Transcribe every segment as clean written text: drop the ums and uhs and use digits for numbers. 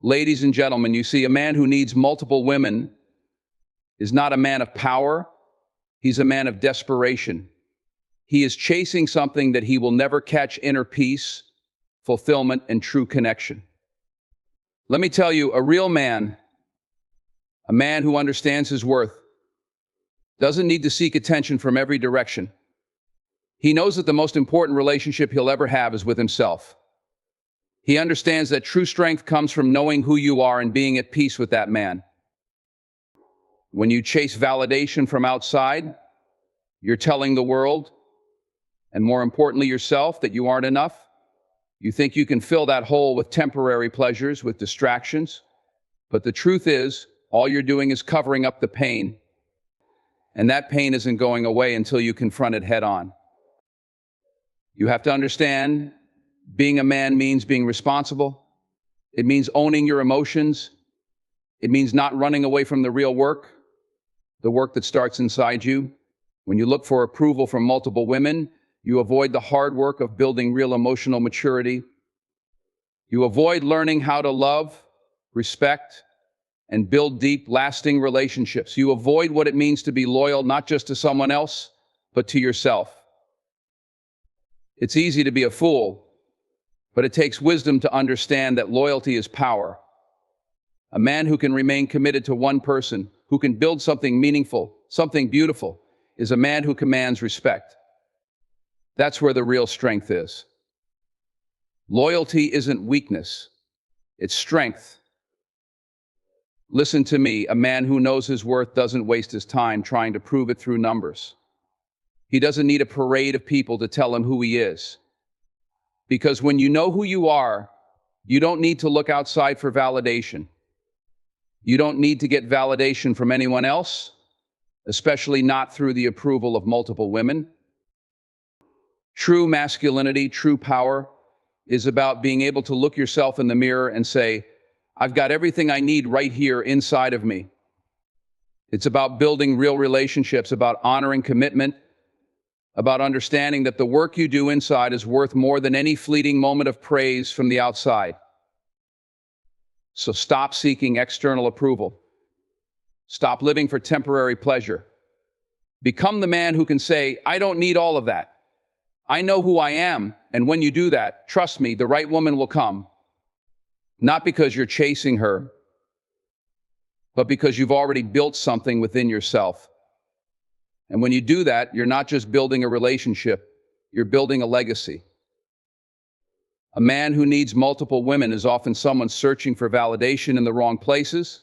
Ladies and gentlemen, you see, a man who needs multiple women is not a man of power. He's a man of desperation. He is chasing something that he will never catch: inner peace, fulfillment, and true connection. Let me tell you, a real man, a man who understands his worth, doesn't need to seek attention from every direction. He knows that the most important relationship he'll ever have is with himself. He understands that true strength comes from knowing who you are and being at peace with that man. When you chase validation from outside, you're telling the world, and more importantly yourself, that you aren't enough. You think you can fill that hole with temporary pleasures, with distractions. But the truth is, all you're doing is covering up the pain. And that pain isn't going away until you confront it head on. You have to understand, being a man means being responsible. It means owning your emotions. It means not running away from the real work, the work that starts inside you. When you look for approval from multiple women, you avoid the hard work of building real emotional maturity. You avoid learning how to love, respect, and build deep, lasting relationships. You avoid what it means to be loyal, not just to someone else, but to yourself. It's easy to be a fool, but it takes wisdom to understand that loyalty is power. A man who can remain committed to one person, who can build something meaningful, something beautiful, is a man who commands respect. That's where the real strength is. Loyalty isn't weakness, it's strength. Listen to me, a man who knows his worth doesn't waste his time trying to prove it through numbers. He doesn't need a parade of people to tell him who he is. Because when you know who you are, you don't need to look outside for validation. You don't need to get validation from anyone else, especially not through the approval of multiple women. True masculinity, true power, is about being able to look yourself in the mirror and say, I've got everything I need right here inside of me. It's about building real relationships, about honoring commitment, about understanding that the work you do inside is worth more than any fleeting moment of praise from the outside. So stop seeking external approval. Stop living for temporary pleasure. Become the man who can say, I don't need all of that. I know who I am, and when you do that, trust me, the right woman will come. Not because you're chasing her, but because you've already built something within yourself. And when you do that, you're not just building a relationship, you're building a legacy. A man who needs multiple women is often someone searching for validation in the wrong places.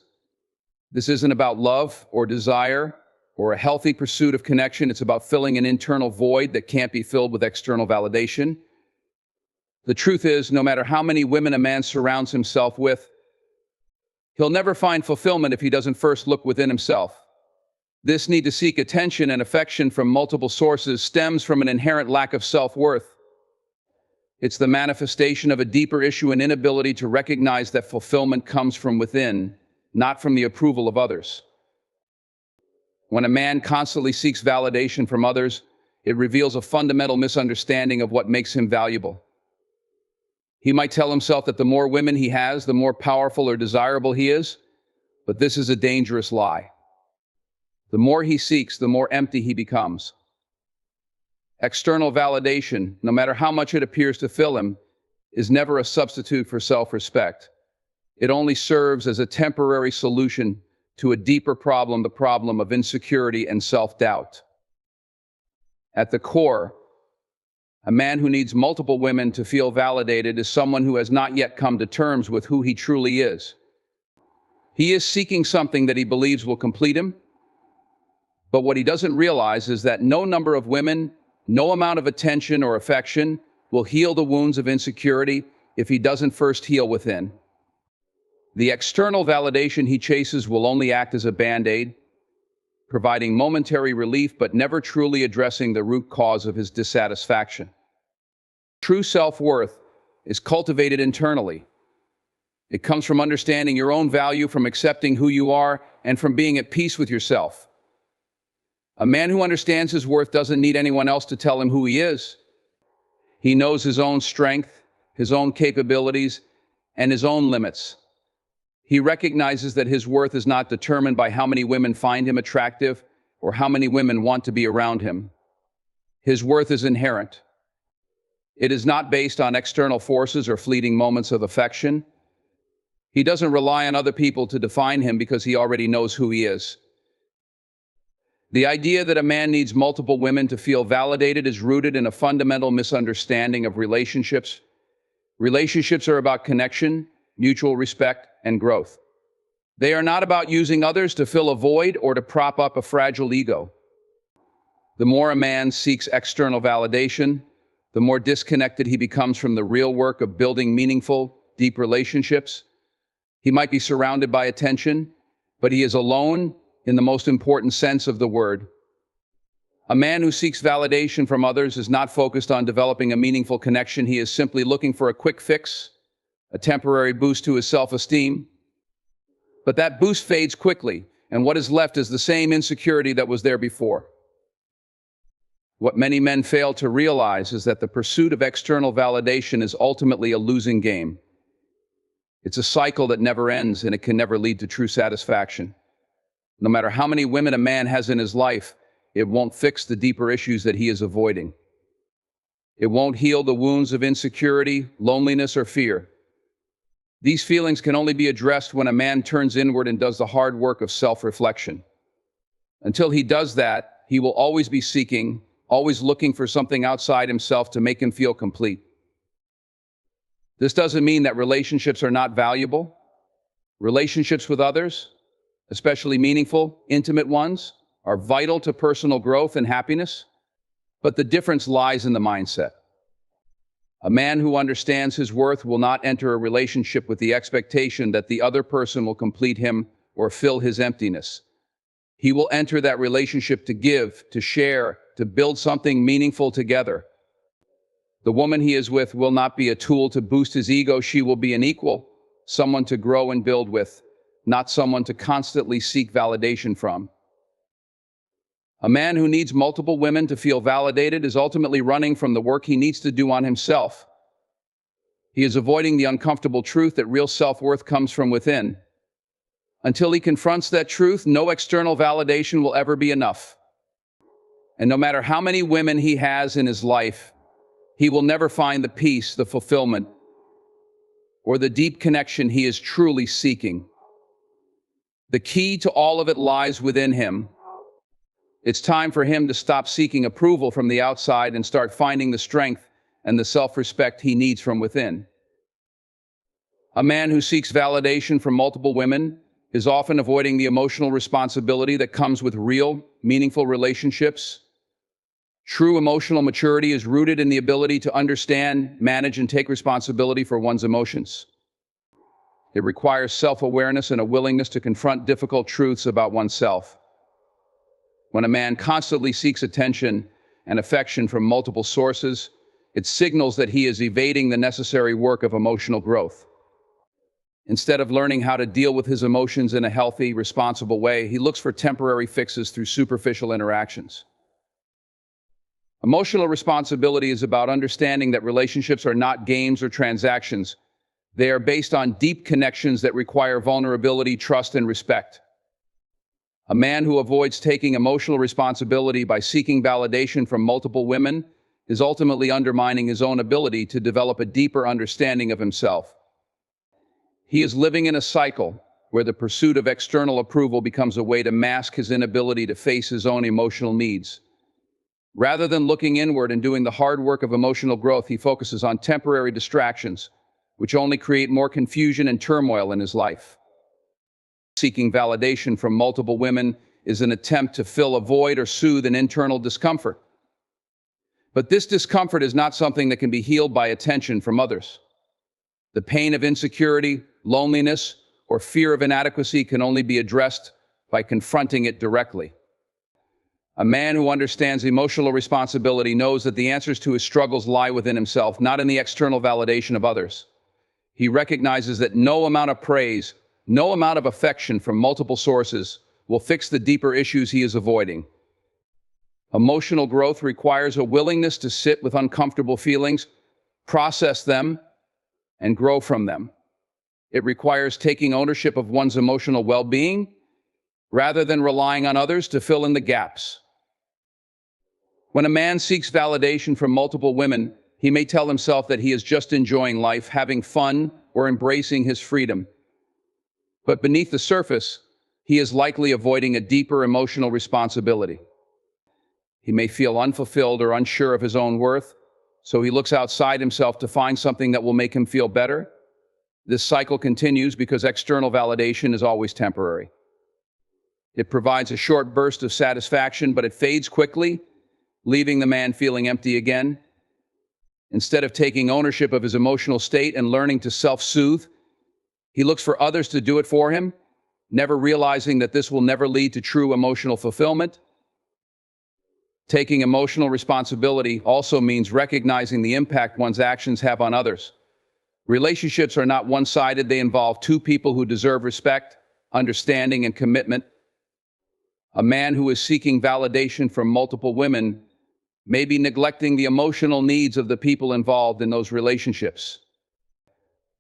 This isn't about love or desire or a healthy pursuit of connection. It's about filling an internal void that can't be filled with external validation. The truth is, no matter how many women a man surrounds himself with, he'll never find fulfillment if he doesn't first look within himself. This need to seek attention and affection from multiple sources stems from an inherent lack of self-worth. It's the manifestation of a deeper issue, an inability to recognize that fulfillment comes from within, not from the approval of others. When a man constantly seeks validation from others, it reveals a fundamental misunderstanding of what makes him valuable. He might tell himself that the more women he has, the more powerful or desirable he is, but this is a dangerous lie. The more he seeks, the more empty he becomes. External validation, no matter how much it appears to fill him, is never a substitute for self-respect. It only serves as a temporary solution to a deeper problem, the problem of insecurity and self-doubt. At the core, a man who needs multiple women to feel validated is someone who has not yet come to terms with who he truly is. He is seeking something that he believes will complete him, but what he doesn't realize is that no number of women, no amount of attention or affection will heal the wounds of insecurity if he doesn't first heal within. The external validation he chases will only act as a band-aid, providing momentary relief but never truly addressing the root cause of his dissatisfaction. True self-worth is cultivated internally. It comes from understanding your own value, from accepting who you are, and from being at peace with yourself. A man who understands his worth doesn't need anyone else to tell him who he is. He knows his own strength, his own capabilities, and his own limits. He recognizes that his worth is not determined by how many women find him attractive or how many women want to be around him. His worth is inherent. It is not based on external forces or fleeting moments of affection. He doesn't rely on other people to define him because he already knows who he is. The idea that a man needs multiple women to feel validated is rooted in a fundamental misunderstanding of relationships. Relationships are about connection, mutual respect, and growth. They are not about using others to fill a void or to prop up a fragile ego. The more a man seeks external validation, the more disconnected he becomes from the real work of building meaningful, deep relationships. He might be surrounded by attention, but he is alone in the most important sense of the word. A man who seeks validation from others is not focused on developing a meaningful connection. He is simply looking for a quick fix, a temporary boost to his self-esteem. But that boost fades quickly, and what is left is the same insecurity that was there before. What many men fail to realize is that the pursuit of external validation is ultimately a losing game. It's a cycle that never ends, and it can never lead to true satisfaction. No matter how many women a man has in his life, it won't fix the deeper issues that he is avoiding. It won't heal the wounds of insecurity, loneliness, or fear. These feelings can only be addressed when a man turns inward and does the hard work of self-reflection. Until he does that, he will always be seeking, always looking for something outside himself to make him feel complete. This doesn't mean that relationships are not valuable. Relationships with others, especially meaningful, intimate ones, are vital to personal growth and happiness, but the difference lies in the mindset. A man who understands his worth will not enter a relationship with the expectation that the other person will complete him or fill his emptiness. He will enter that relationship to give, to share, to build something meaningful together. The woman he is with will not be a tool to boost his ego. She will be an equal, someone to grow and build with, not someone to constantly seek validation from. A man who needs multiple women to feel validated is ultimately running from the work he needs to do on himself. He is avoiding the uncomfortable truth that real self-worth comes from within. Until he confronts that truth, no external validation will ever be enough. And no matter how many women he has in his life, he will never find the peace, the fulfillment, or the deep connection he is truly seeking. The key to all of it lies within him. It's time for him to stop seeking approval from the outside and start finding the strength and the self-respect he needs from within. A man who seeks validation from multiple women is often avoiding the emotional responsibility that comes with real, meaningful relationships. True emotional maturity is rooted in the ability to understand, manage, and take responsibility for one's emotions. It requires self-awareness and a willingness to confront difficult truths about oneself. When a man constantly seeks attention and affection from multiple sources, it signals that he is evading the necessary work of emotional growth. Instead of learning how to deal with his emotions in a healthy, responsible way, he looks for temporary fixes through superficial interactions. Emotional responsibility is about understanding that relationships are not games or transactions. They are based on deep connections that require vulnerability, trust, and respect. A man who avoids taking emotional responsibility by seeking validation from multiple women is ultimately undermining his own ability to develop a deeper understanding of himself. He is living in a cycle where the pursuit of external approval becomes a way to mask his inability to face his own emotional needs. Rather than looking inward and doing the hard work of emotional growth, he focuses on temporary distractions, which only create more confusion and turmoil in his life. Seeking validation from multiple women is an attempt to fill a void or soothe an internal discomfort. But this discomfort is not something that can be healed by attention from others. The pain of insecurity, loneliness, or fear of inadequacy can only be addressed by confronting it directly. A man who understands emotional responsibility knows that the answers to his struggles lie within himself, not in the external validation of others. He recognizes that no amount of praise, no amount of affection from multiple sources will fix the deeper issues he is avoiding. Emotional growth requires a willingness to sit with uncomfortable feelings, process them, and grow from them. It requires taking ownership of one's emotional well-being rather than relying on others to fill in the gaps. When a man seeks validation from multiple women, he may tell himself that he is just enjoying life, having fun, or embracing his freedom. But beneath the surface, he is likely avoiding a deeper emotional responsibility. He may feel unfulfilled or unsure of his own worth, so he looks outside himself to find something that will make him feel better. This cycle continues because external validation is always temporary. It provides a short burst of satisfaction, but it fades quickly, leaving the man feeling empty again. Instead of taking ownership of his emotional state and learning to self-soothe, he looks for others to do it for him, never realizing that this will never lead to true emotional fulfillment. Taking emotional responsibility also means recognizing the impact one's actions have on others. Relationships are not one-sided. They involve two people who deserve respect, understanding, and commitment. A man who is seeking validation from multiple women may be neglecting the emotional needs of the people involved in those relationships.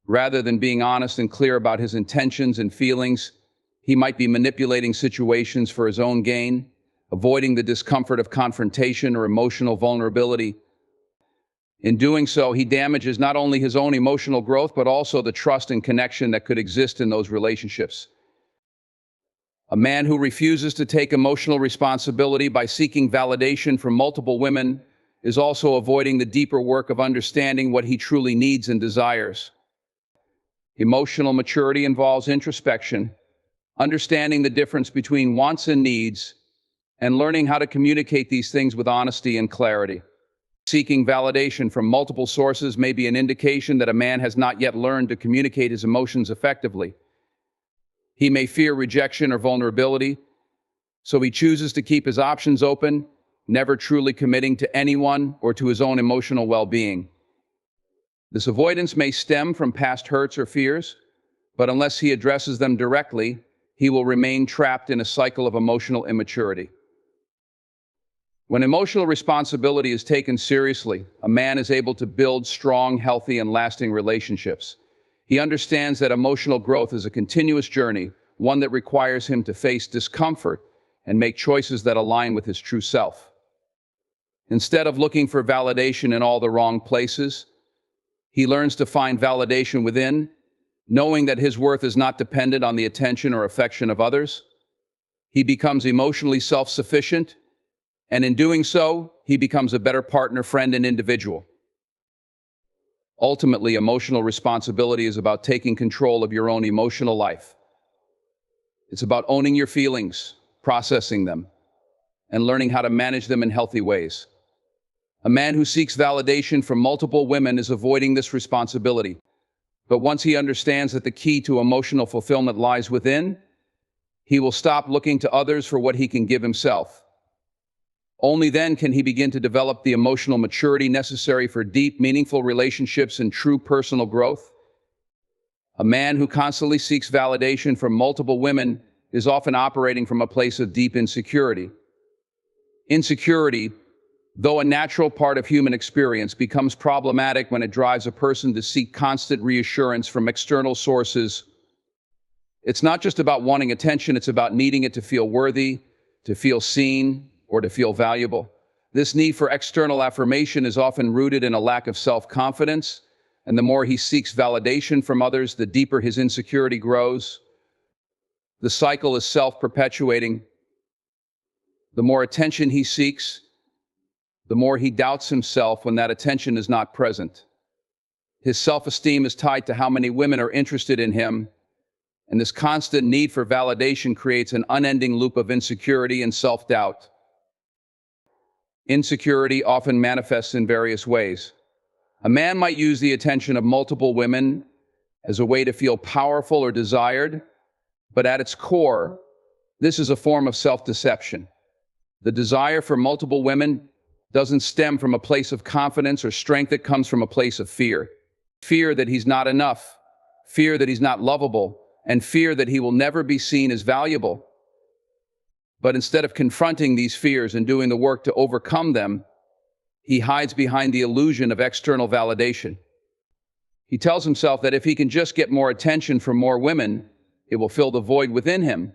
Rather than being honest and clear about his intentions and feelings, he might be manipulating situations for his own gain, avoiding the discomfort of confrontation or emotional vulnerability. In doing so, he damages not only his own emotional growth, but also the trust and connection that could exist in those relationships. A man who refuses to take emotional responsibility by seeking validation from multiple women is also avoiding the deeper work of understanding what he truly needs and desires. Emotional maturity involves introspection, understanding the difference between wants and needs, and learning how to communicate these things with honesty and clarity. Seeking validation from multiple sources may be an indication that a man has not yet learned to communicate his emotions effectively. He may fear rejection or vulnerability, so he chooses to keep his options open, never truly committing to anyone or to his own emotional well-being. This avoidance may stem from past hurts or fears, but unless he addresses them directly, he will remain trapped in a cycle of emotional immaturity. When emotional responsibility is taken seriously, a man is able to build strong, healthy, and lasting relationships. He understands that emotional growth is a continuous journey, one that requires him to face discomfort and make choices that align with his true self. Instead of looking for validation in all the wrong places, he learns to find validation within, knowing that his worth is not dependent on the attention or affection of others. He becomes emotionally self-sufficient, and in doing so, he becomes a better partner, friend, and individual. Ultimately, emotional responsibility is about taking control of your own emotional life. It's about owning your feelings, processing them, and learning how to manage them in healthy ways. A man who seeks validation from multiple women is avoiding this responsibility. But once he understands that the key to emotional fulfillment lies within, he will stop looking to others for what he can give himself. Only then can he begin to develop the emotional maturity necessary for deep, meaningful relationships and true personal growth. A man who constantly seeks validation from multiple women is often operating from a place of deep insecurity. Insecurity, though a natural part of human experience, becomes problematic when it drives a person to seek constant reassurance from external sources. It's not just about wanting attention, it's about needing it to feel worthy, to feel seen, or to feel valuable. This need for external affirmation is often rooted in a lack of self-confidence, and the more he seeks validation from others, the deeper his insecurity grows. The cycle is self-perpetuating. The more attention he seeks, the more he doubts himself when that attention is not present. His self-esteem is tied to how many women are interested in him, and this constant need for validation creates an unending loop of insecurity and self-doubt. Insecurity often manifests in various ways. A man might use the attention of multiple women as a way to feel powerful or desired, but at its core, this is a form of self-deception. The desire for multiple women doesn't stem from a place of confidence or strength. It comes from a place of fear. Fear that he's not enough, fear that he's not lovable, and fear that he will never be seen as valuable. But instead of confronting these fears and doing the work to overcome them, he hides behind the illusion of external validation. He tells himself that if he can just get more attention from more women, it will fill the void within him.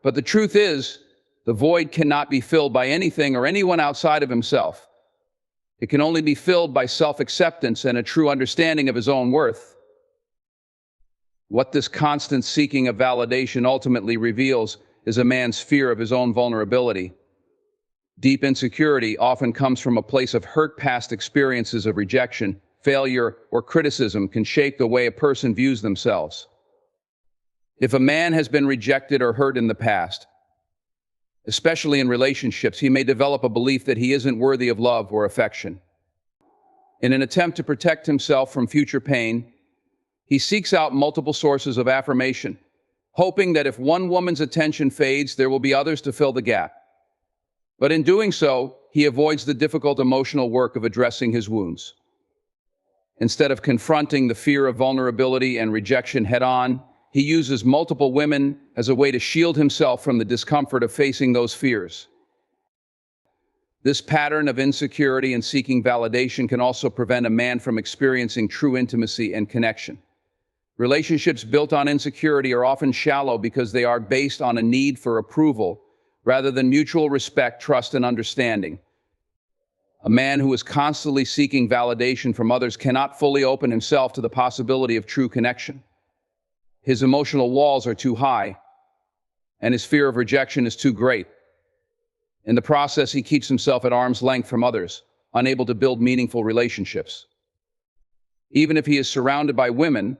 But the truth is, the void cannot be filled by anything or anyone outside of himself. It can only be filled by self-acceptance and a true understanding of his own worth. What this constant seeking of validation ultimately reveals is a man's fear of his own vulnerability. Deep insecurity often comes from a place of hurt. Past experiences of rejection, failure, or criticism can shape the way a person views themselves. If a man has been rejected or hurt in the past, especially in relationships, he may develop a belief that he isn't worthy of love or affection. In an attempt to protect himself from future pain, he seeks out multiple sources of affirmation, hoping that if one woman's attention fades, there will be others to fill the gap. But in doing so, he avoids the difficult emotional work of addressing his wounds. Instead of confronting the fear of vulnerability and rejection head-on, he uses multiple women as a way to shield himself from the discomfort of facing those fears. This pattern of insecurity and seeking validation can also prevent a man from experiencing true intimacy and connection. Relationships built on insecurity are often shallow because they are based on a need for approval rather than mutual respect, trust, and understanding. A man who is constantly seeking validation from others cannot fully open himself to the possibility of true connection. His emotional walls are too high, and his fear of rejection is too great. In the process, he keeps himself at arm's length from others, unable to build meaningful relationships. Even if he is surrounded by women,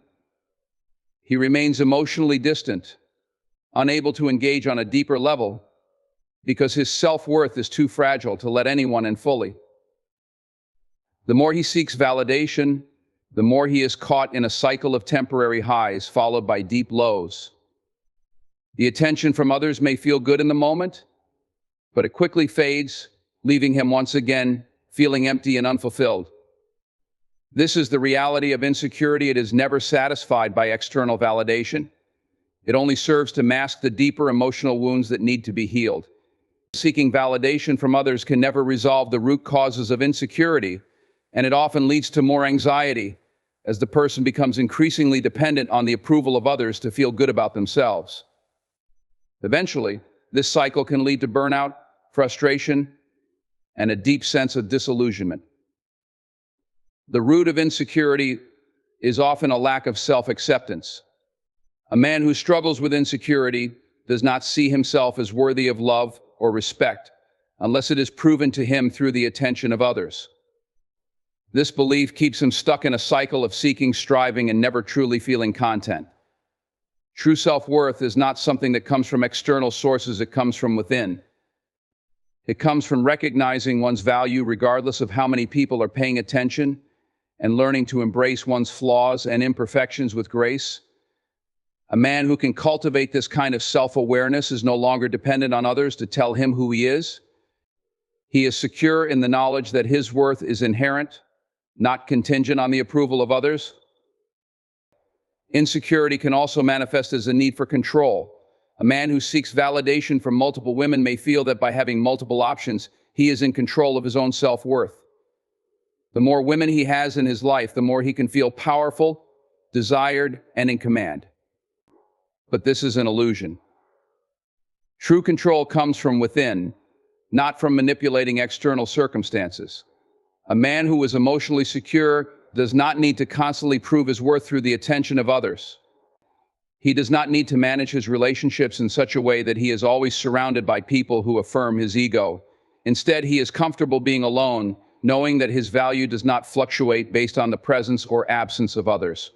he remains emotionally distant, unable to engage on a deeper level, because his self-worth is too fragile to let anyone in fully. The more he seeks validation, the more he is caught in a cycle of temporary highs followed by deep lows. The attention from others may feel good in the moment, but it quickly fades, leaving him once again feeling empty and unfulfilled. This is the reality of insecurity. It is never satisfied by external validation. It only serves to mask the deeper emotional wounds that need to be healed. Seeking validation from others can never resolve the root causes of insecurity, and it often leads to more anxiety as the person becomes increasingly dependent on the approval of others to feel good about themselves. Eventually, this cycle can lead to burnout, frustration, and a deep sense of disillusionment. The root of insecurity is often a lack of self-acceptance. A man who struggles with insecurity does not see himself as worthy of love or respect unless it is proven to him through the attention of others. This belief keeps him stuck in a cycle of seeking, striving, and never truly feeling content. True self-worth is not something that comes from external sources, it comes from within. It comes from recognizing one's value regardless of how many people are paying attention and learning to embrace one's flaws and imperfections with grace. A man who can cultivate this kind of self-awareness is no longer dependent on others to tell him who he is. He is secure in the knowledge that his worth is inherent, not contingent on the approval of others. Insecurity can also manifest as a need for control. A man who seeks validation from multiple women may feel that by having multiple options, he is in control of his own self-worth. The more women he has in his life, the more he can feel powerful, desired, and in command. But this is an illusion. True control comes from within, not from manipulating external circumstances. A man who is emotionally secure does not need to constantly prove his worth through the attention of others. He does not need to manage his relationships in such a way that he is always surrounded by people who affirm his ego. Instead, he is comfortable being alone, knowing that his value does not fluctuate based on the presence or absence of others.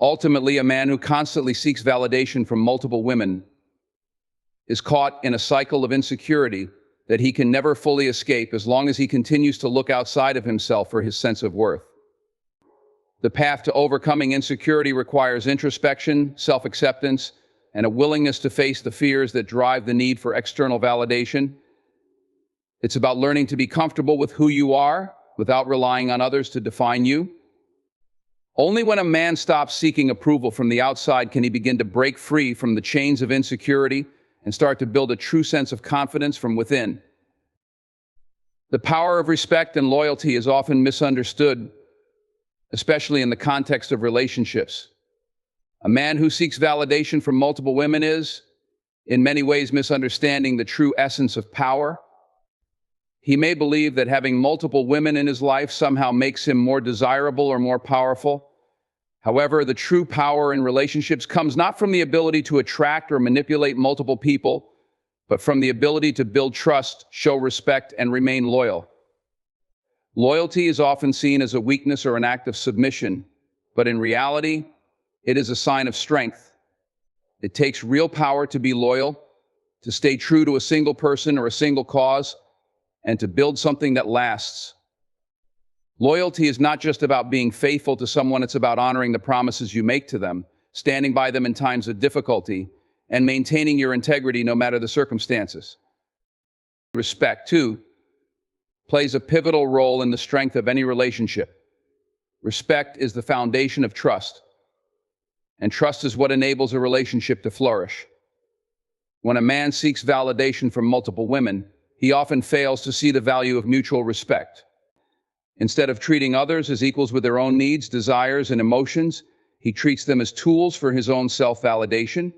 Ultimately, a man who constantly seeks validation from multiple women is caught in a cycle of insecurity that he can never fully escape as long as he continues to look outside of himself for his sense of worth. The path to overcoming insecurity requires introspection, self-acceptance, and a willingness to face the fears that drive the need for external validation. It's about learning to be comfortable with who you are without relying on others to define you. Only when a man stops seeking approval from the outside can he begin to break free from the chains of insecurity and start to build a true sense of confidence from within. The power of respect and loyalty is often misunderstood. especially in the context of relationships. A man who seeks validation from multiple women is, in many ways, misunderstanding the true essence of power. He may believe that having multiple women in his life somehow makes him more desirable or more powerful. However, the true power in relationships comes not from the ability to attract or manipulate multiple people, but from the ability to build trust, show respect, and remain loyal. Loyalty is often seen as a weakness or an act of submission, but in reality, it is a sign of strength. It takes real power to be loyal, to stay true to a single person or a single cause, and to build something that lasts. Loyalty is not just about being faithful to someone, it's about honoring the promises you make to them, standing by them in times of difficulty, and maintaining your integrity no matter the circumstances. Respect, too, plays a pivotal role in the strength of any relationship. Respect is the foundation of trust, and trust is what enables a relationship to flourish. When a man seeks validation from multiple women, he often fails to see the value of mutual respect. Instead of treating others as equals with their own needs, desires, and emotions, he treats them as tools for his own self-validation.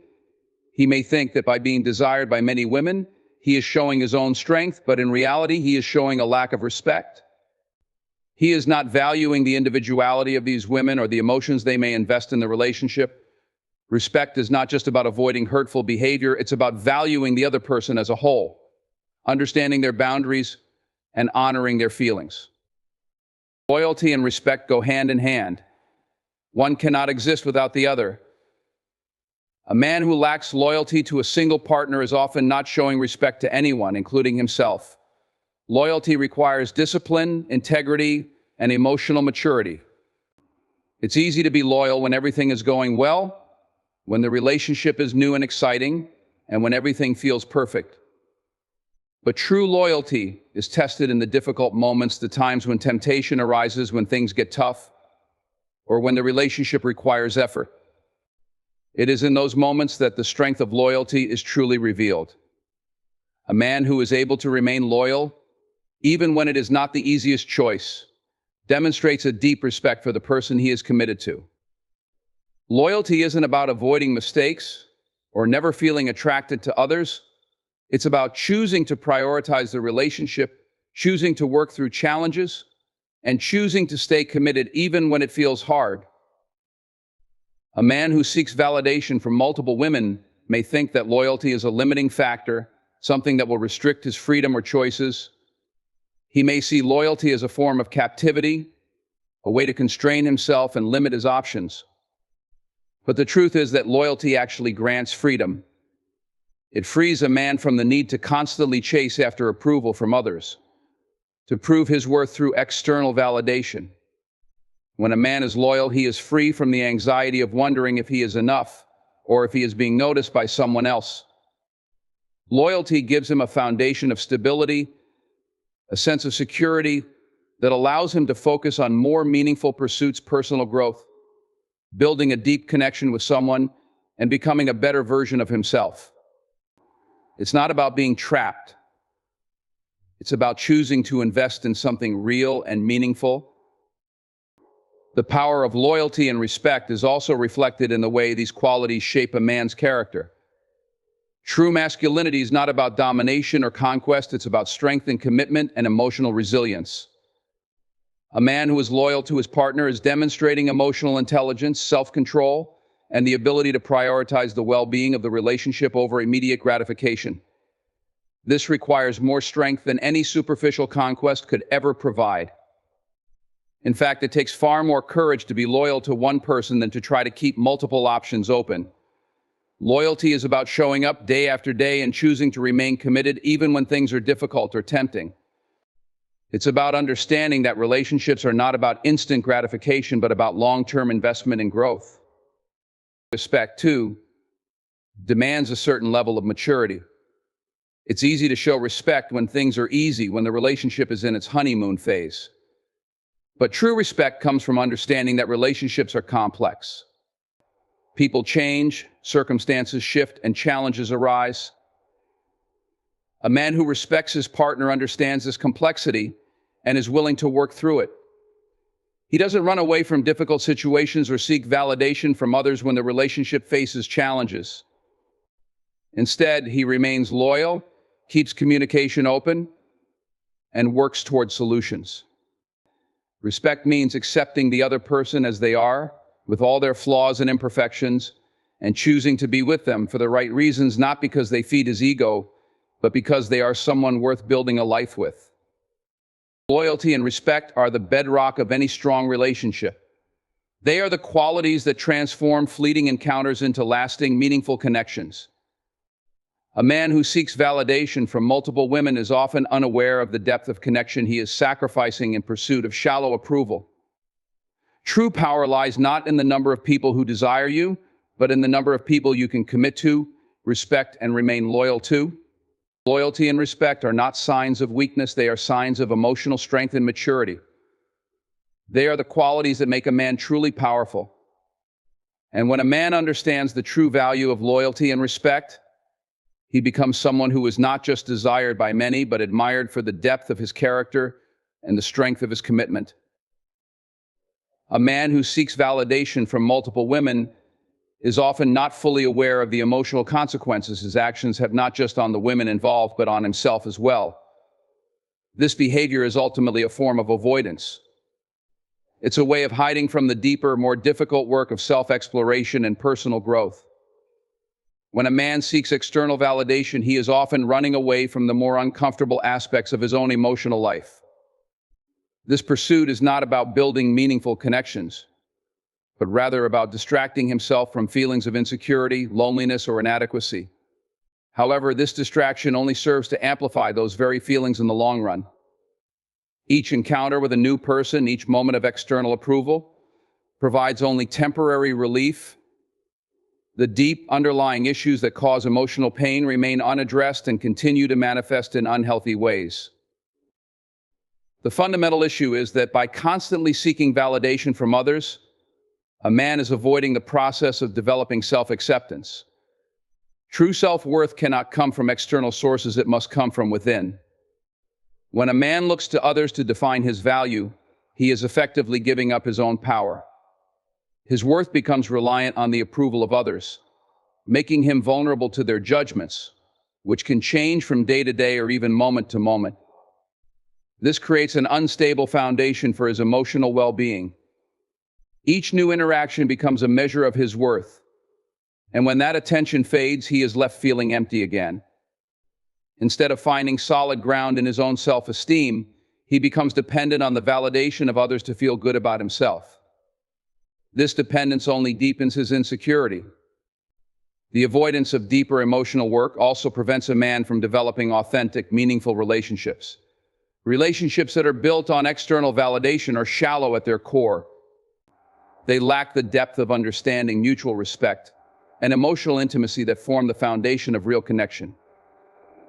He may think that by being desired by many women, he is showing his own strength, but in reality, he is showing a lack of respect. He is not valuing the individuality of these women or the emotions they may invest in the relationship. Respect is not just about avoiding hurtful behavior, it's about valuing the other person as a whole, understanding their boundaries, and honoring their feelings. Loyalty and respect go hand in hand. One cannot exist without the other. A man who lacks loyalty to a single partner is often not showing respect to anyone, including himself. Loyalty requires discipline, integrity, and emotional maturity. It's easy to be loyal when everything is going well, when the relationship is new and exciting, and when everything feels perfect. But true loyalty is tested in the difficult moments, the times when temptation arises, when things get tough, or when the relationship requires effort. It is in those moments that the strength of loyalty is truly revealed. A man who is able to remain loyal, even when it is not the easiest choice, demonstrates a deep respect for the person he is committed to. Loyalty isn't about avoiding mistakes or never feeling attracted to others. It's about choosing to prioritize the relationship, choosing to work through challenges, and choosing to stay committed even when it feels hard. A man who seeks validation from multiple women may think that loyalty is a limiting factor, something that will restrict his freedom or choices. He may see loyalty as a form of captivity, a way to constrain himself and limit his options. But the truth is that loyalty actually grants freedom. It frees a man from the need to constantly chase after approval from others, to prove his worth through external validation. When a man is loyal, he is free from the anxiety of wondering if he is enough or if he is being noticed by someone else. Loyalty gives him a foundation of stability, a sense of security that allows him to focus on more meaningful pursuits, personal growth, building a deep connection with someone, and becoming a better version of himself. It's not about being trapped. It's about choosing to invest in something real and meaningful. The power of loyalty and respect is also reflected in the way these qualities shape a man's character. True masculinity is not about domination or conquest, it's about strength and commitment and emotional resilience. A man who is loyal to his partner is demonstrating emotional intelligence, self-control, and the ability to prioritize the well-being of the relationship over immediate gratification. This requires more strength than any superficial conquest could ever provide. In fact, it takes far more courage to be loyal to one person than to try to keep multiple options open. Loyalty is about showing up day after day and choosing to remain committed even when things are difficult or tempting. It's about understanding that relationships are not about instant gratification, but about long-term investment and growth. Respect, too, demands a certain level of maturity. It's easy to show respect when things are easy, when the relationship is in its honeymoon phase. But true respect comes from understanding that relationships are complex. People change, circumstances shift, and challenges arise. A man who respects his partner understands this complexity and is willing to work through it. He doesn't run away from difficult situations or seek validation from others when the relationship faces challenges. Instead, he remains loyal, keeps communication open, and works toward solutions. Respect means accepting the other person as they are, with all their flaws and imperfections, and choosing to be with them for the right reasons, not because they feed his ego, but because they are someone worth building a life with. Loyalty and respect are the bedrock of any strong relationship. They are the qualities that transform fleeting encounters into lasting, meaningful connections. A man who seeks validation from multiple women is often unaware of the depth of connection he is sacrificing in pursuit of shallow approval. True power lies not in the number of people who desire you, but in the number of people you can commit to, respect, and remain loyal to. Loyalty and respect are not signs of weakness, they are signs of emotional strength and maturity. They are the qualities that make a man truly powerful. And when a man understands the true value of loyalty and respect, he becomes someone who is not just desired by many, but admired for the depth of his character and the strength of his commitment. A man who seeks validation from multiple women is often not fully aware of the emotional consequences his actions have, not just on the women involved, but on himself as well. This behavior is ultimately a form of avoidance. It's a way of hiding from the deeper, more difficult work of self-exploration and personal growth. When a man seeks external validation, he is often running away from the more uncomfortable aspects of his own emotional life. This pursuit is not about building meaningful connections, but rather about distracting himself from feelings of insecurity, loneliness, or inadequacy. However, this distraction only serves to amplify those very feelings in the long run. Each encounter with a new person, each moment of external approval, provides only temporary relief. The deep underlying issues that cause emotional pain remain unaddressed and continue to manifest in unhealthy ways. The fundamental issue is that by constantly seeking validation from others, a man is avoiding the process of developing self-acceptance. True self-worth cannot come from external sources, it must come from within. When a man looks to others to define his value, he is effectively giving up his own power. His worth becomes reliant on the approval of others, making him vulnerable to their judgments, which can change from day to day or even moment to moment. This creates an unstable foundation for his emotional well-being. Each new interaction becomes a measure of his worth, and when that attention fades, he is left feeling empty again. Instead of finding solid ground in his own self-esteem, he becomes dependent on the validation of others to feel good about himself. This dependence only deepens his insecurity. The avoidance of deeper emotional work also prevents a man from developing authentic, meaningful relationships. Relationships that are built on external validation are shallow at their core. They lack the depth of understanding, mutual respect, and emotional intimacy that form the foundation of real connection.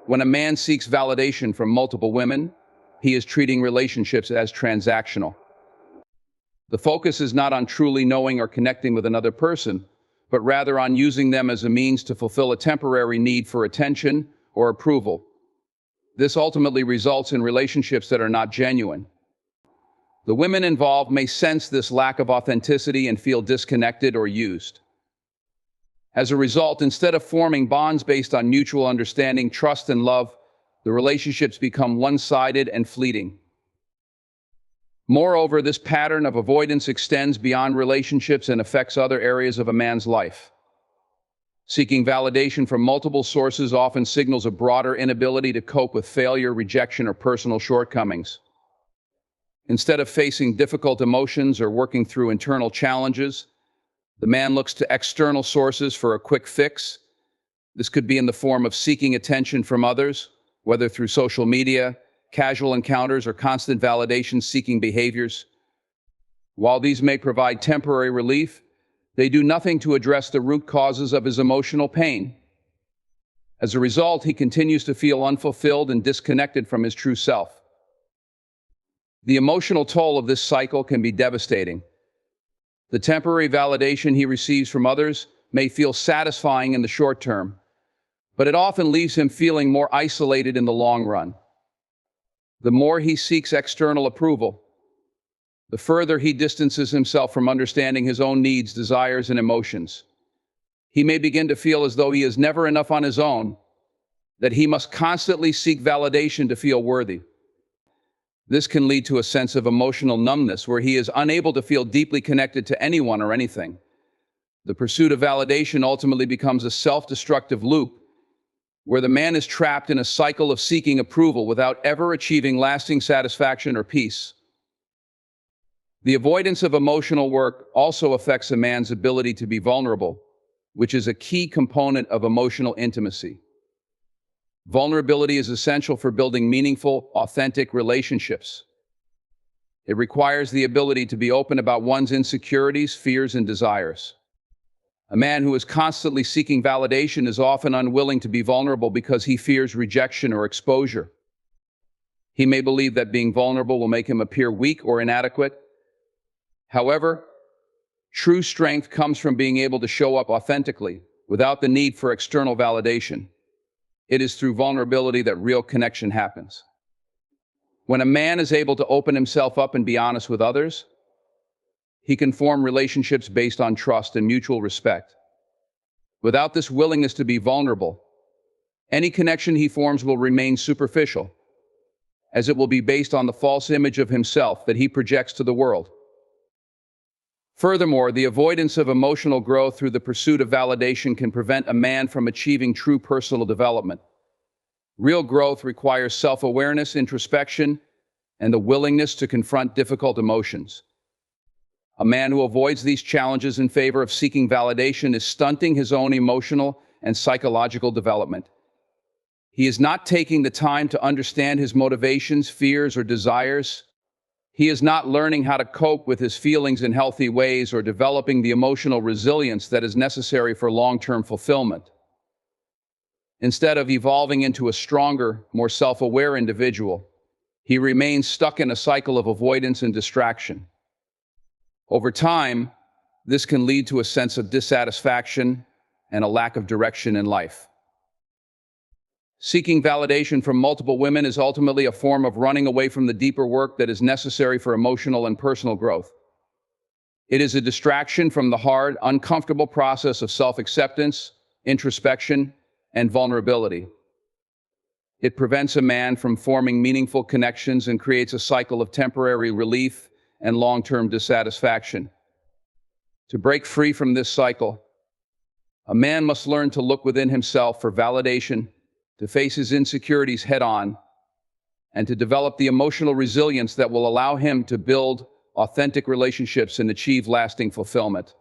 When a man seeks validation from multiple women, he is treating relationships as transactional. The focus is not on truly knowing or connecting with another person, but rather on using them as a means to fulfill a temporary need for attention or approval. This ultimately results in relationships that are not genuine. The women involved may sense this lack of authenticity and feel disconnected or used. As a result, instead of forming bonds based on mutual understanding, trust, and love, the relationships become one-sided and fleeting. Moreover, this pattern of avoidance extends beyond relationships and affects other areas of a man's life. Seeking validation from multiple sources often signals a broader inability to cope with failure, rejection, or personal shortcomings. Instead of facing difficult emotions or working through internal challenges, the man looks to external sources for a quick fix. This could be in the form of seeking attention from others, whether through social media, casual encounters, or constant validation-seeking behaviors. While these may provide temporary relief, they do nothing to address the root causes of his emotional pain. As a result, he continues to feel unfulfilled and disconnected from his true self. The emotional toll of this cycle can be devastating. The temporary validation he receives from others may feel satisfying in the short term, but it often leaves him feeling more isolated in the long run. The more he seeks external approval, the further he distances himself from understanding his own needs, desires, and emotions. He may begin to feel as though he is never enough on his own, that he must constantly seek validation to feel worthy. This can lead to a sense of emotional numbness where he is unable to feel deeply connected to anyone or anything. The pursuit of validation ultimately becomes a self-destructive loop where the man is trapped in a cycle of seeking approval without ever achieving lasting satisfaction or peace. The avoidance of emotional work also affects a man's ability to be vulnerable, which is a key component of emotional intimacy. Vulnerability is essential for building meaningful, authentic relationships. It requires the ability to be open about one's insecurities, fears, and desires. A man who is constantly seeking validation is often unwilling to be vulnerable because he fears rejection or exposure. He may believe that being vulnerable will make him appear weak or inadequate. However, true strength comes from being able to show up authentically, without the need for external validation. It is through vulnerability that real connection happens. When a man is able to open himself up and be honest with others, he can form relationships based on trust and mutual respect. Without this willingness to be vulnerable, any connection he forms will remain superficial, as it will be based on the false image of himself that he projects to the world. Furthermore, the avoidance of emotional growth through the pursuit of validation can prevent a man from achieving true personal development. Real growth requires self-awareness, introspection, and the willingness to confront difficult emotions. A man who avoids these challenges in favor of seeking validation is stunting his own emotional and psychological development. He is not taking the time to understand his motivations, fears, or desires. He is not learning how to cope with his feelings in healthy ways or developing the emotional resilience that is necessary for long-term fulfillment. Instead of evolving into a stronger, more self-aware individual, he remains stuck in a cycle of avoidance and distraction. Over time, this can lead to a sense of dissatisfaction and a lack of direction in life. Seeking validation from multiple women is ultimately a form of running away from the deeper work that is necessary for emotional and personal growth. It is a distraction from the hard, uncomfortable process of self-acceptance, introspection, and vulnerability. It prevents a man from forming meaningful connections and creates a cycle of temporary relief and long-term dissatisfaction. To break free from this cycle, a man must learn to look within himself for validation, to face his insecurities head-on, and to develop the emotional resilience that will allow him to build authentic relationships and achieve lasting fulfillment.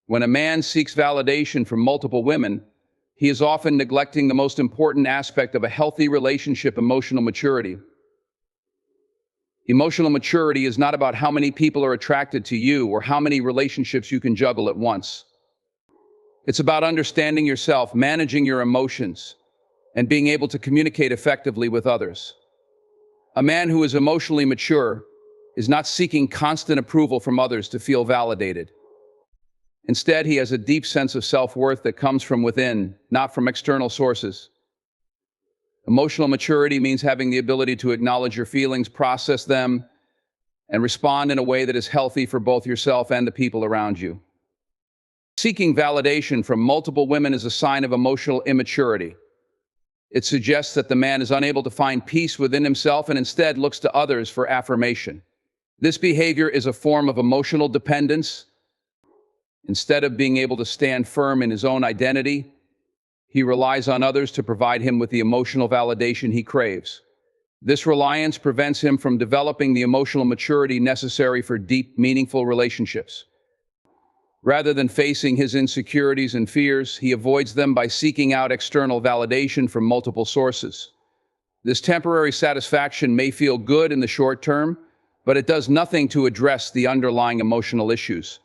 When a man seeks validation from multiple women, he is often neglecting the most important aspect of a healthy relationship: emotional maturity. Emotional maturity is not about how many people are attracted to you or how many relationships you can juggle at once. It's about understanding yourself, managing your emotions, and being able to communicate effectively with others. A man who is emotionally mature is not seeking constant approval from others to feel validated. Instead, he has a deep sense of self-worth that comes from within, not from external sources. Emotional maturity means having the ability to acknowledge your feelings, process them, and respond in a way that is healthy for both yourself and the people around you. Seeking validation from multiple women is a sign of emotional immaturity. It suggests that the man is unable to find peace within himself and instead looks to others for affirmation. This behavior is a form of emotional dependence. Instead of being able to stand firm in his own identity, he relies on others to provide him with the emotional validation he craves. This reliance prevents him from developing the emotional maturity necessary for deep, meaningful relationships. Rather than facing his insecurities and fears, he avoids them by seeking out external validation from multiple sources. This temporary satisfaction may feel good in the short term, but it does nothing to address the underlying emotional issues.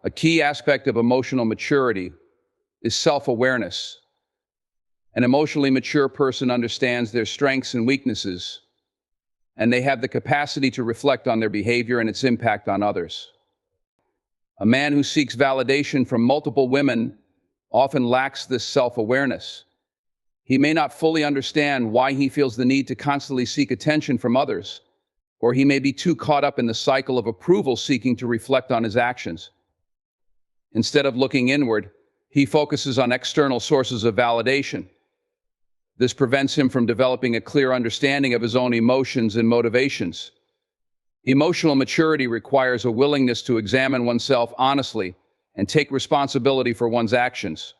A key aspect of emotional maturity is self-awareness. An emotionally mature person understands their strengths and weaknesses, and they have the capacity to reflect on their behavior and its impact on others. A man who seeks validation from multiple women often lacks this self-awareness. He may not fully understand why he feels the need to constantly seek attention from others, or he may be too caught up in the cycle of approval seeking to reflect on his actions. Instead of looking inward, he focuses on external sources of validation. This prevents him from developing a clear understanding of his own emotions and motivations. Emotional maturity requires a willingness to examine oneself honestly and take responsibility for one's actions.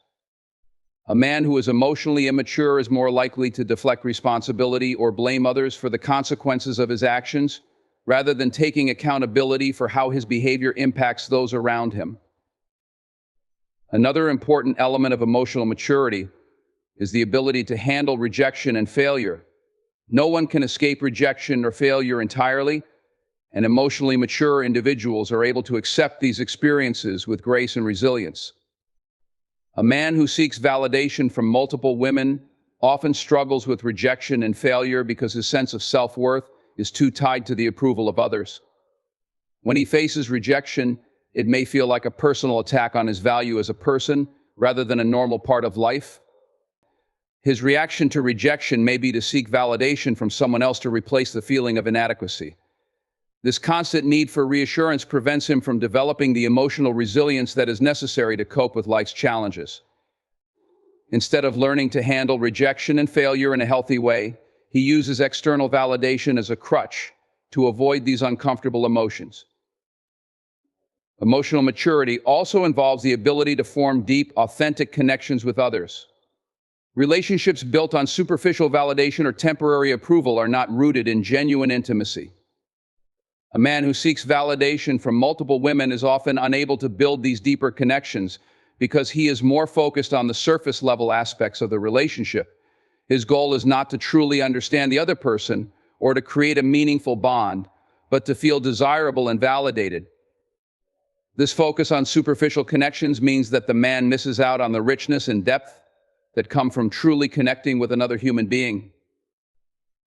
A man who is emotionally immature is more likely to deflect responsibility or blame others for the consequences of his actions, rather than taking accountability for how his behavior impacts those around him. Another important element of emotional maturity is the ability to handle rejection and failure. No one can escape rejection or failure entirely, and emotionally mature individuals are able to accept these experiences with grace and resilience. A man who seeks validation from multiple women often struggles with rejection and failure because his sense of self-worth is too tied to the approval of others. When he faces rejection, it may feel like a personal attack on his value as a person rather than a normal part of life. His reaction to rejection may be to seek validation from someone else to replace the feeling of inadequacy. This constant need for reassurance prevents him from developing the emotional resilience that is necessary to cope with life's challenges. Instead of learning to handle rejection and failure in a healthy way, he uses external validation as a crutch to avoid these uncomfortable emotions. Emotional maturity also involves the ability to form deep, authentic connections with others. Relationships built on superficial validation or temporary approval are not rooted in genuine intimacy. A man who seeks validation from multiple women is often unable to build these deeper connections because he is more focused on the surface-level aspects of the relationship. His goal is not to truly understand the other person or to create a meaningful bond, but to feel desirable and validated. This focus on superficial connections means that the man misses out on the richness and depth that come from truly connecting with another human being.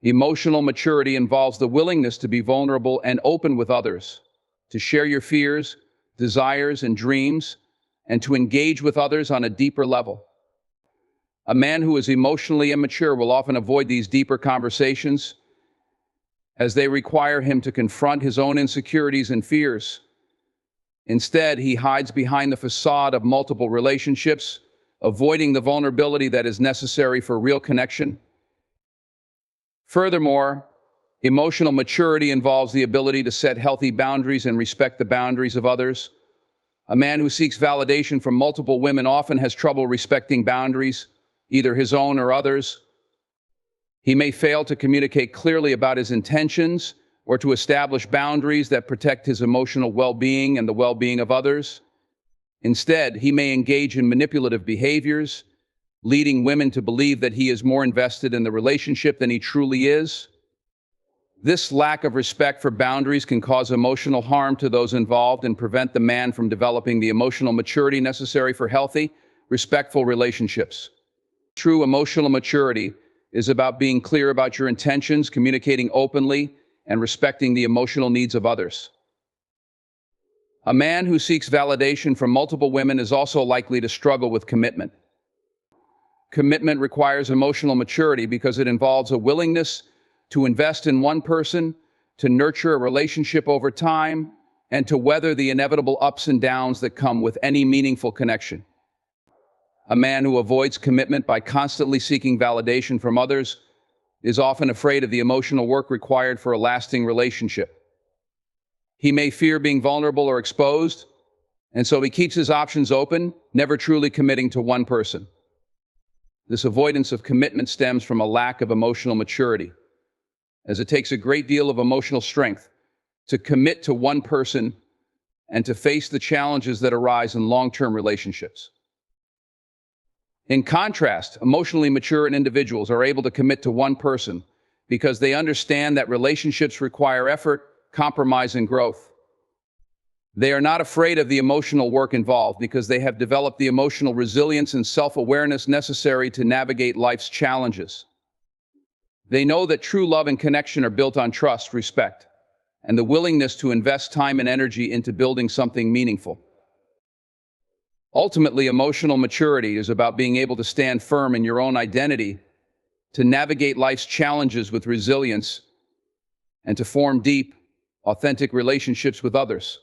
Emotional maturity involves the willingness to be vulnerable and open with others, to share your fears, desires, and dreams, and to engage with others on a deeper level. A man who is emotionally immature will often avoid these deeper conversations as they require him to confront his own insecurities and fears. Instead, he hides behind the facade of multiple relationships, avoiding the vulnerability that is necessary for real connection. Furthermore, emotional maturity involves the ability to set healthy boundaries and respect the boundaries of others. A man who seeks validation from multiple women often has trouble respecting boundaries, either his own or others. He may fail to communicate clearly about his intentions or to establish boundaries that protect his emotional well-being and the well-being of others. Instead, he may engage in manipulative behaviors, leading women to believe that he is more invested in the relationship than he truly is. This lack of respect for boundaries can cause emotional harm to those involved and prevent the man from developing the emotional maturity necessary for healthy, respectful relationships. True emotional maturity is about being clear about your intentions, communicating openly, and respecting the emotional needs of others. A man who seeks validation from multiple women is also likely to struggle with commitment. Commitment requires emotional maturity because it involves a willingness to invest in one person, to nurture a relationship over time, and to weather the inevitable ups and downs that come with any meaningful connection. A man who avoids commitment by constantly seeking validation from others is often afraid of the emotional work required for a lasting relationship. He may fear being vulnerable or exposed, and so he keeps his options open, never truly committing to one person. This avoidance of commitment stems from a lack of emotional maturity, as it takes a great deal of emotional strength to commit to one person and to face the challenges that arise in long-term relationships. In contrast, emotionally mature individuals are able to commit to one person because they understand that relationships require effort, compromise, and growth. They are not afraid of the emotional work involved because they have developed the emotional resilience and self-awareness necessary to navigate life's challenges. They know that true love and connection are built on trust, respect, and the willingness to invest time and energy into building something meaningful. Ultimately, emotional maturity is about being able to stand firm in your own identity, to navigate life's challenges with resilience, and to form deep, authentic relationships with others.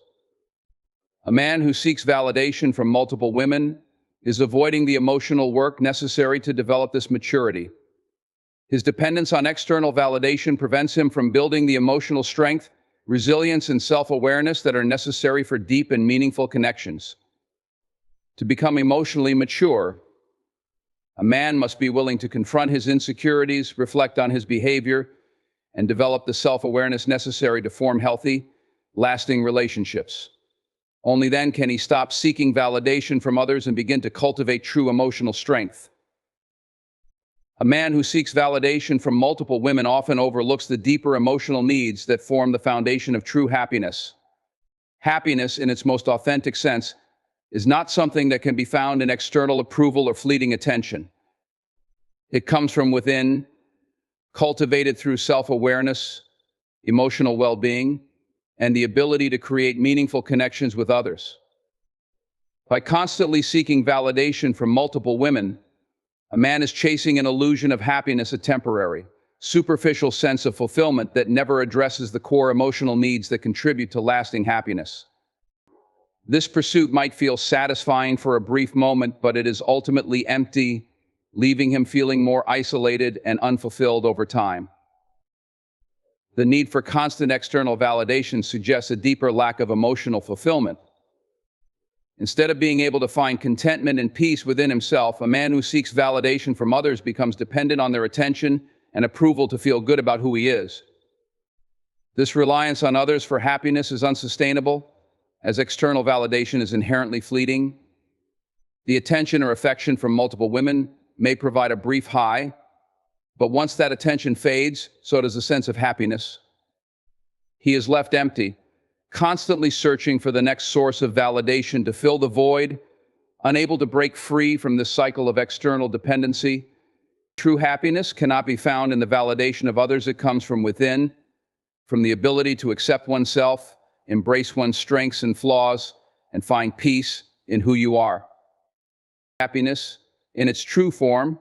A man who seeks validation from multiple women is avoiding the emotional work necessary to develop this maturity. His dependence on external validation prevents him from building the emotional strength, resilience, and self-awareness that are necessary for deep and meaningful connections. To become emotionally mature, a man must be willing to confront his insecurities, reflect on his behavior, and develop the self-awareness necessary to form healthy, lasting relationships. Only then can he stop seeking validation from others and begin to cultivate true emotional strength. A man who seeks validation from multiple women often overlooks the deeper emotional needs that form the foundation of true happiness. Happiness, in its most authentic sense, is not something that can be found in external approval or fleeting attention. It comes from within, cultivated through self-awareness, emotional well-being, and the ability to create meaningful connections with others. By constantly seeking validation from multiple women, a man is chasing an illusion of happiness, a temporary, superficial sense of fulfillment that never addresses the core emotional needs that contribute to lasting happiness. This pursuit might feel satisfying for a brief moment, but it is ultimately empty, leaving him feeling more isolated and unfulfilled over time. The need for constant external validation suggests a deeper lack of emotional fulfillment. Instead of being able to find contentment and peace within himself, a man who seeks validation from others becomes dependent on their attention and approval to feel good about who he is. This reliance on others for happiness is unsustainable, as external validation is inherently fleeting. The attention or affection from multiple women may provide a brief high, but once that attention fades, so does the sense of happiness. He is left empty, constantly searching for the next source of validation to fill the void, unable to break free from this cycle of external dependency. True happiness cannot be found in the validation of others. It comes from within, from the ability to accept oneself, embrace one's strengths and flaws, and find peace in who you are. Happiness, in its true form,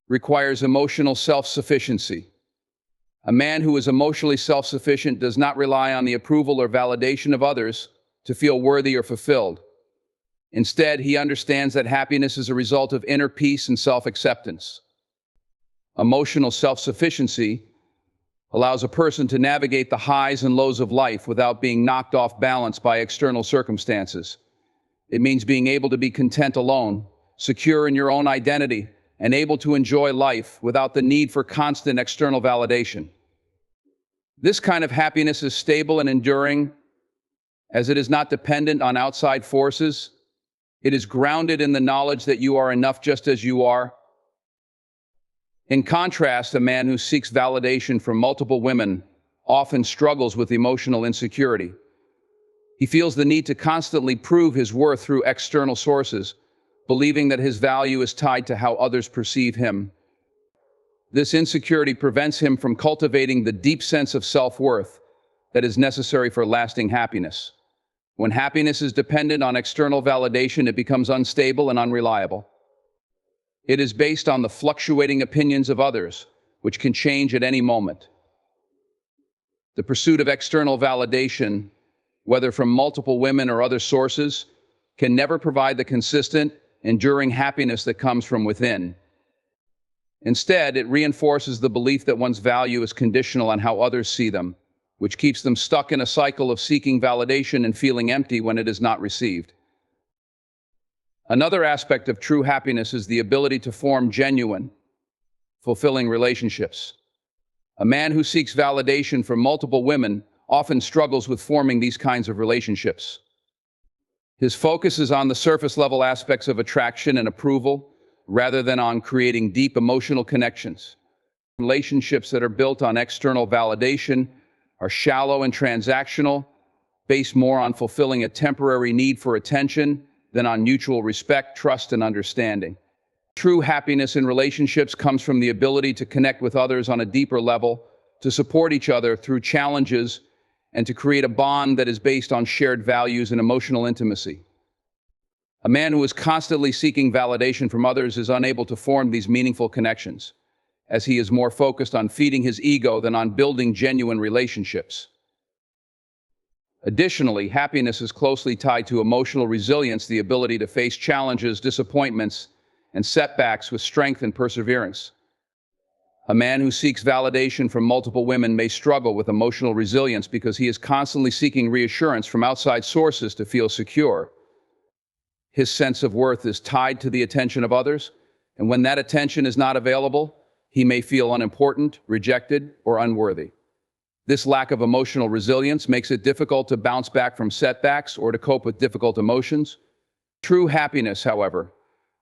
requires emotional self-sufficiency. A man who is emotionally self-sufficient does not rely on the approval or validation of others to feel worthy or fulfilled. Instead, he understands that happiness is a result of inner peace and self-acceptance. Emotional self-sufficiency allows a person to navigate the highs and lows of life without being knocked off balance by external circumstances. It means being able to be content alone, secure in your own identity, and able to enjoy life without the need for constant external validation. This kind of happiness is stable and enduring, as it is not dependent on outside forces. It is grounded in the knowledge that you are enough just as you are. In contrast, a man who seeks validation from multiple women often struggles with emotional insecurity. He feels the need to constantly prove his worth through external sources, believing that his value is tied to how others perceive him. This insecurity prevents him from cultivating the deep sense of self-worth that is necessary for lasting happiness. When happiness is dependent on external validation, it becomes unstable and unreliable. It is based on the fluctuating opinions of others, which can change at any moment. The pursuit of external validation, whether from multiple women or other sources, can never provide the consistent, enduring happiness that comes from within. Instead, it reinforces the belief that one's value is conditional on how others see them, which keeps them stuck in a cycle of seeking validation and feeling empty when it is not received. Another aspect of true happiness is the ability to form genuine, fulfilling relationships. A man who seeks validation from multiple women often struggles with forming these kinds of relationships. His focus is on the surface-level aspects of attraction and approval, rather than on creating deep emotional connections. Relationships that are built on external validation are shallow and transactional, based more on fulfilling a temporary need for attention than on mutual respect, trust, and understanding. True happiness in relationships comes from the ability to connect with others on a deeper level, to support each other through challenges, and to create a bond that is based on shared values and emotional intimacy. A man who is constantly seeking validation from others is unable to form these meaningful connections, as he is more focused on feeding his ego than on building genuine relationships. Additionally, happiness is closely tied to emotional resilience, the ability to face challenges, disappointments, and setbacks with strength and perseverance. A man who seeks validation from multiple women may struggle with emotional resilience because he is constantly seeking reassurance from outside sources to feel secure. His sense of worth is tied to the attention of others, and when that attention is not available, he may feel unimportant, rejected, or unworthy. This lack of emotional resilience makes it difficult to bounce back from setbacks or to cope with difficult emotions. True happiness, however,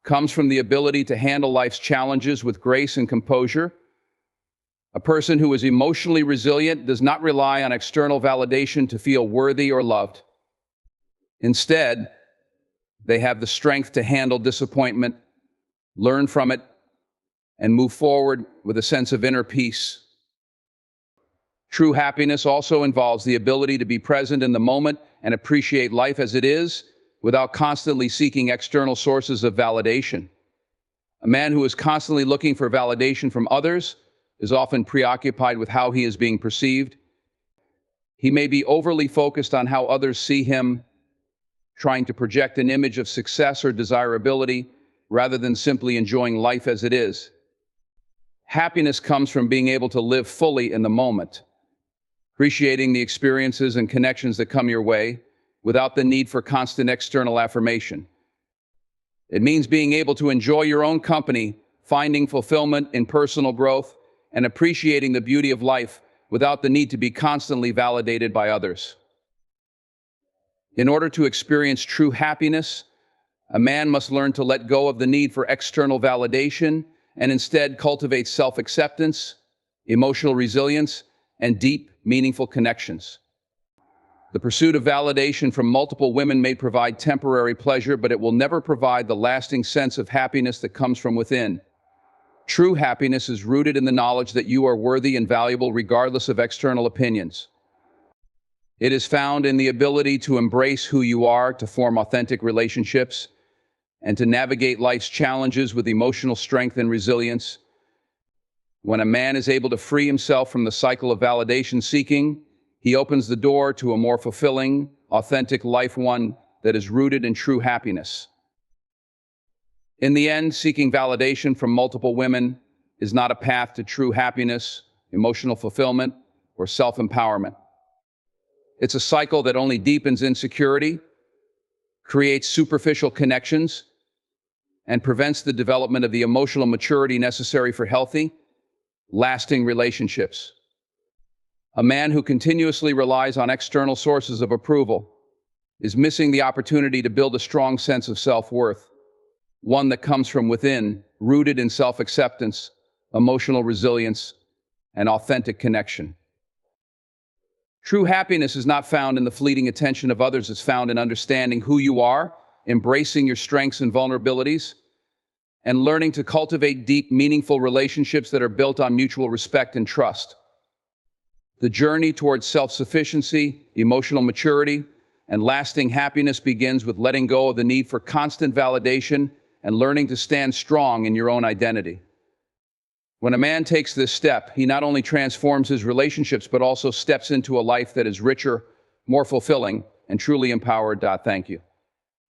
comes from the ability to handle life's challenges with grace and composure. A person who is emotionally resilient does not rely on external validation to feel worthy or loved. Instead, they have the strength to handle disappointment, learn from it, and move forward with a sense of inner peace. True happiness also involves the ability to be present in the moment and appreciate life as it is without constantly seeking external sources of validation. A man who is constantly looking for validation from others is often preoccupied with how he is being perceived. He may be overly focused on how others see him, trying to project an image of success or desirability rather than simply enjoying life as it is. Happiness comes from being able to live fully in the moment, appreciating the experiences and connections that come your way without the need for constant external affirmation. It means being able to enjoy your own company, finding fulfillment in personal growth, and appreciating the beauty of life without the need to be constantly validated by others. In order to experience true happiness, a man must learn to let go of the need for external validation and instead cultivate self-acceptance, emotional resilience, and deep, meaningful connections. The pursuit of validation from multiple women may provide temporary pleasure, but it will never provide the lasting sense of happiness that comes from within. True happiness is rooted in the knowledge that you are worthy and valuable regardless of external opinions. It is found in the ability to embrace who you are, to form authentic relationships, and to navigate life's challenges with emotional strength and resilience. When a man is able to free himself from the cycle of validation seeking, he opens the door to a more fulfilling, authentic life, one that is rooted in true happiness. In the end, seeking validation from multiple women is not a path to true happiness, emotional fulfillment, or self-empowerment. It's a cycle that only deepens insecurity, creates superficial connections, and prevents the development of the emotional maturity necessary for healthy, lasting relationships. A man who continuously relies on external sources of approval is missing the opportunity to build a strong sense of self-worth, one that comes from within, rooted in self-acceptance, emotional resilience, and authentic connection. True happiness is not found in the fleeting attention of others. It's found in understanding who you are, embracing your strengths and vulnerabilities, and learning to cultivate deep, meaningful relationships that are built on mutual respect and trust. The journey towards self-sufficiency, emotional maturity, and lasting happiness begins with letting go of the need for constant validation and learning to stand strong in your own identity. When a man takes this step, he not only transforms his relationships, but also steps into a life that is richer, more fulfilling, and truly empowered. Thank you.